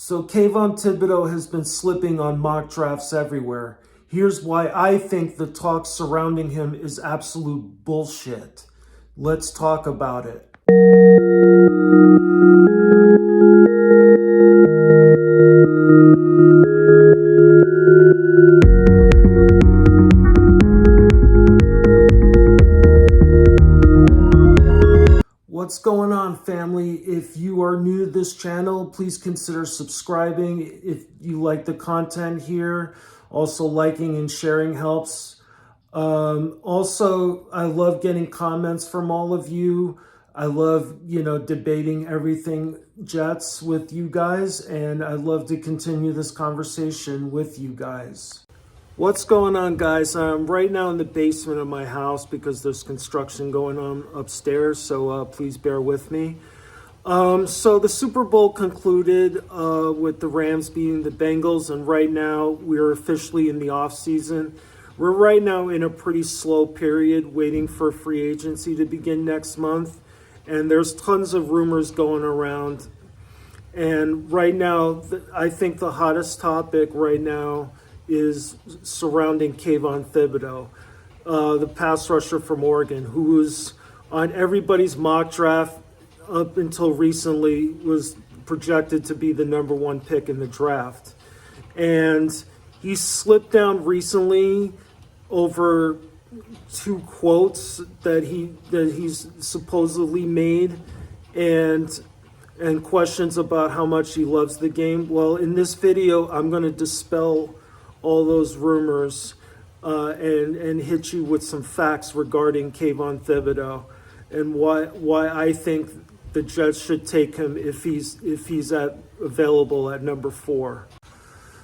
So Kayvon Thibodeaux has been slipping on mock drafts everywhere. Here's why I think the talk surrounding him is absolute bullshit. Let's talk about it. What's going on, family? If you are new to this channel, please consider subscribing if you like the content here. Also, liking and sharing helps. Also, I love getting comments from all of you. I love, debating everything Jets with you guys, and I love to continue this conversation with you guys. What's going on, guys? I'm right now in the basement of my house because there's construction going on upstairs, so please bear with me. So the Super Bowl concluded with the Rams beating the Bengals, and right now we're officially in the off season. We're right now in a pretty slow period waiting for free agency to begin next month, and there's tons of rumors going around. And right now, I think the hottest topic right now is surrounding Kayvon Thibodeaux, the pass rusher from Oregon, who was on everybody's mock draft up until recently, was projected to be the #1 pick in the draft. And he slipped down recently over two quotes that he's supposedly made, and questions about how much he loves the game. Well, in this video, I'm going to dispel all those rumors and hit you with some facts regarding Kayvon Thibodeaux and why I think the Jets should take him if he's available at #4.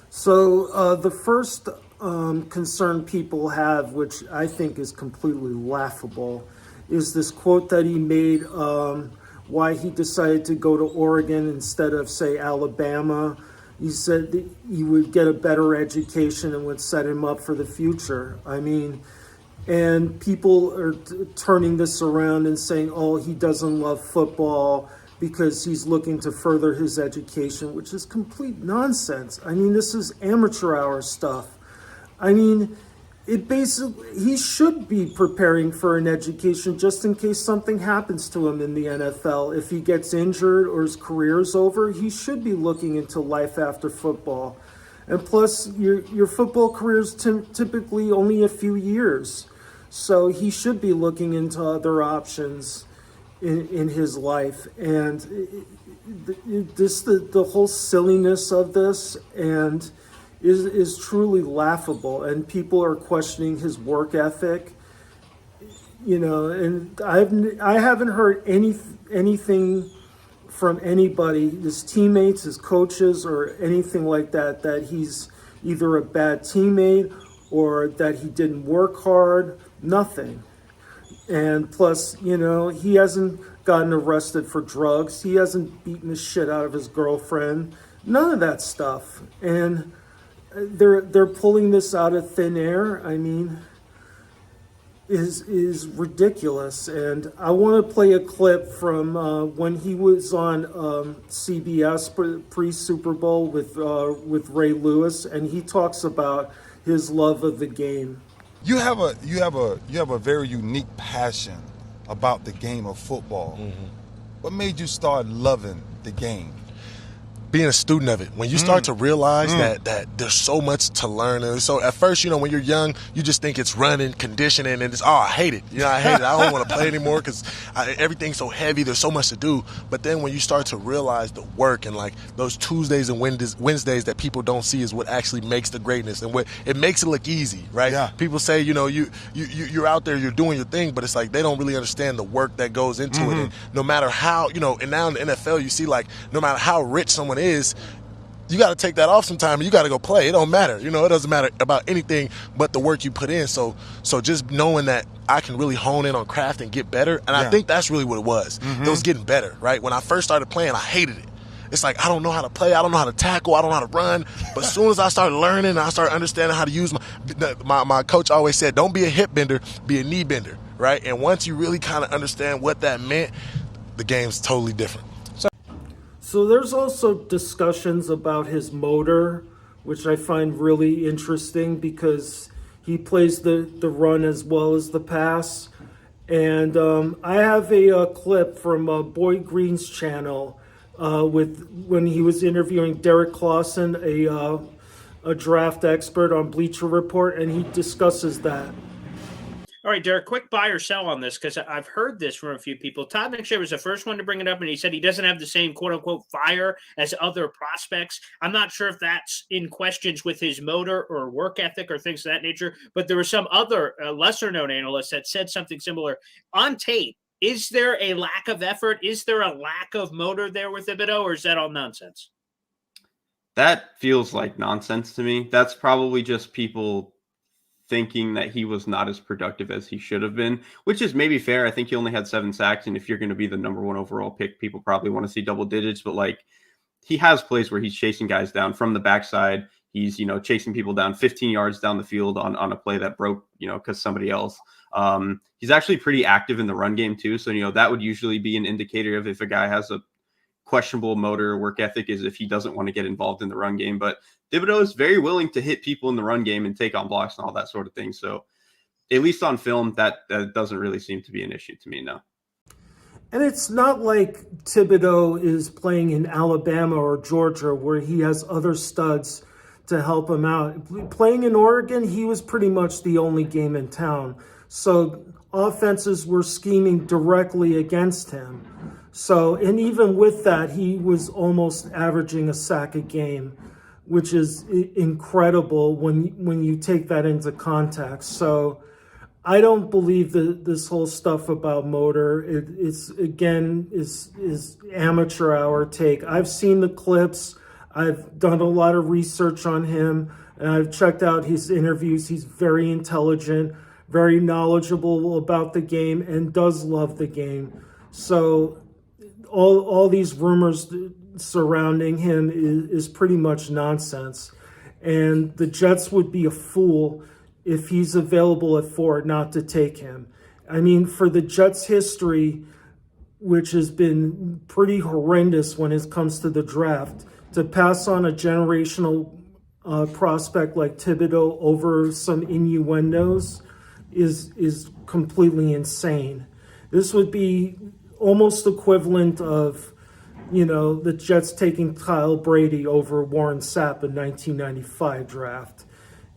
So the first concern people have, which I think is completely laughable, is this quote that he made, why he decided to go to Oregon instead of, say, Alabama. He said that he would get a better education and would set him up for the future. I mean, and people are turning this around and saying, oh, he doesn't love football because he's looking to further his education, which is complete nonsense. I mean, this is amateur hour stuff. I mean, he should be preparing for an education just in case something happens to him in the NFL. If he gets injured or his career is over, he should be looking into life after football. And plus, your football career is typically only a few years. So he should be looking into other options in his life. And the whole silliness of this and is truly laughable, and people are questioning his work ethic, and I haven't heard anything from anybody, his teammates, his coaches, or anything like that he's either a bad teammate or that he didn't work hard. Nothing. And plus, he hasn't gotten arrested for drugs. He hasn't beaten the shit out of his girlfriend. None of that stuff. And they're pulling this out of thin air. I mean, is ridiculous. And I want to play a clip from when he was on CBS pre-Super Bowl with Ray Lewis, and he talks about his love of the game. You have a very unique passion about the game of football. Mm-hmm. What made you start loving the game? Being a student of it. When you start to realize that there's so much to learn. And so at first, when you're young, you just think it's running, conditioning, and it's, I hate it. I hate it. I don't want to play anymore because everything's so heavy. There's so much to do. But then when you start to realize the work and like those Tuesdays and Wednesdays that people don't see is what actually makes the greatness and what it makes it look easy, right? Yeah. People say, you're out there, you're doing your thing, but it's like they don't really understand the work that goes into it. And no matter how, and now in the NFL, you see like no matter how rich someone is, you got to take that off sometime and you got to go play. It don't matter. It doesn't matter about anything but the work you put in. So just knowing that I can really hone in on craft and get better. And I think that's really what it was. It was getting better, right? When I first started playing, I hated it. It's like, I don't know how to play. I don't know how to tackle. I don't know how to run. But as soon as I started learning and I started understanding how to use my coach always said, don't be a hip bender, be a knee bender, right? And once you really kind of understand what that meant, the game's totally different. So there's also discussions about his motor, which I find really interesting because he plays the run as well as the pass. And I have a clip from Boyd Green's channel with when he was interviewing Derek Clausen, a draft expert on Bleacher Report, and he discusses that. All right, Derek, quick buy or sell on this because I've heard this from a few people. Todd McShay was the first one to bring it up, and he said he doesn't have the same quote unquote fire as other prospects. I'm not sure if that's in questions with his motor or work ethic or things of that nature, but there were some other lesser known analysts that said something similar on tape. Is there a lack of effort? Is there a lack of motor there with Thibodeaux, or is that all nonsense? That feels like nonsense to me. That's probably just people thinking that he was not as productive as he should have been, which is maybe fair. I think he only had 7 sacks, and if you're going to be the number 1 overall pick, people probably want to see double digits, but like he has plays where he's chasing guys down from the backside. He's, chasing people down 15 yards down the field on a play that broke, because somebody else. He's actually pretty active in the run game too. So, that would usually be an indicator of if a guy has a questionable motor work ethic, is if he doesn't want to get involved in the run game. But Thibodeaux is very willing to hit people in the run game and take on blocks and all that sort of thing. So at least on film, that doesn't really seem to be an issue to me now. And it's not like Thibodeaux is playing in Alabama or Georgia where he has other studs to help him out. Playing in Oregon, he was pretty much the only game in town. So offenses were scheming directly against him. So, and even with that, he was almost averaging a sack a game, which is incredible when you take that into context. So I don't believe that this whole stuff about motor, it's again, is amateur hour take. I've seen the clips. I've done a lot of research on him, and I've checked out his interviews. He's very intelligent, very knowledgeable about the game, and does love the game. So all these rumors surrounding him is pretty much nonsense. And the Jets would be a fool if he's available at 4 not to take him. I mean, for the Jets' history, which has been pretty horrendous when it comes to the draft, to pass on a generational prospect like Thibodeaux over some innuendos is completely insane. This would be almost equivalent of, the Jets taking Kyle Brady over Warren Sapp in 1995 draft.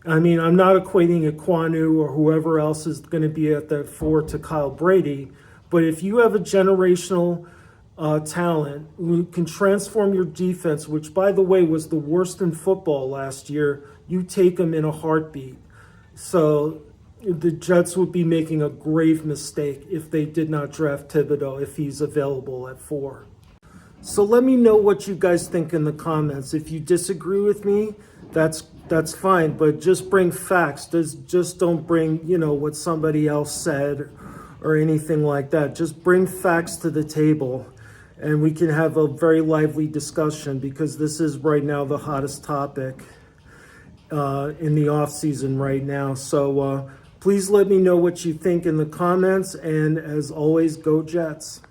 I mean, I'm not equating Ekwonu or whoever else is going to be at the 4 to Kyle Brady, but if you have a generational talent who can transform your defense, which, by the way, was the worst in football last year, you take him in a heartbeat. So the Jets would be making a grave mistake if they did not draft Thibodeaux if he's available at 4. So let me know what you guys think in the comments. If you disagree with me, that's fine, but just bring facts. Just don't bring, what somebody else said or anything like that. Just bring facts to the table, and we can have a very lively discussion, because this is right now the hottest topic in the off season right now. So please let me know what you think in the comments, and as always, go Jets.